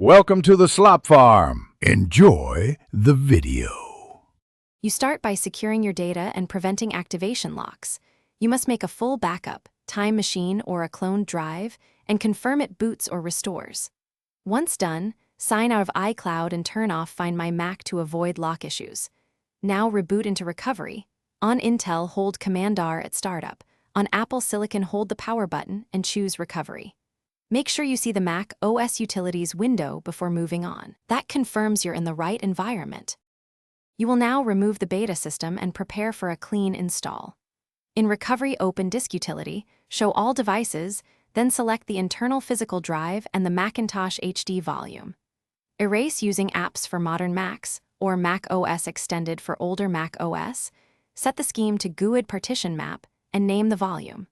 Welcome to the Slop Farm. Enjoy the video. You start by securing your data and preventing activation locks. You must make a full backup, time machine or a cloned drive, and confirm it boots or restores. Once done, sign out of iCloud and turn off Find My Mac to avoid lock issues. Now reboot into recovery. On Intel, hold Command-R at startup. On Apple Silicon, hold the power button and choose recovery. Make sure you see the Mac OS Utilities window before moving on. That confirms you're in the right environment. You will now remove the beta system and prepare for a clean install. In Recovery, open Disk Utility, show all devices, then select the internal physical drive and the Macintosh HD volume. Erase using apps for modern Macs or Mac OS Extended for older Mac OS. Set the scheme to GUID partition map and name the volume.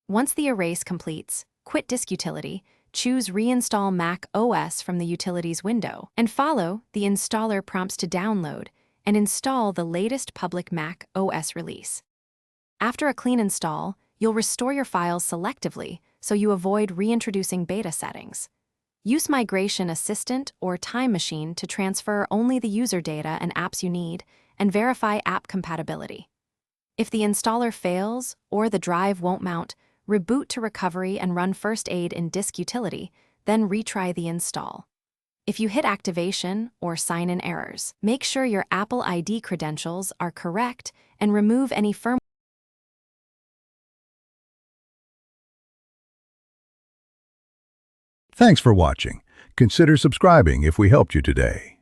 Once the erase completes, quit Disk Utility, choose Reinstall Mac OS from the Utilities window, and follow the installer prompts to download and install the latest public Mac OS release. After a clean install, you'll restore your files selectively so you avoid reintroducing beta settings. Use Migration Assistant or Time Machine to transfer only the user data and apps you need and verify app compatibility. If the installer fails or the drive won't mount, reboot to recovery and run first aid in Disk Utility, then retry the install. If you hit activation or sign-in errors, make sure your Apple ID credentials are correct and remove any firmware. Thanks for watching. Consider subscribing if we helped you today.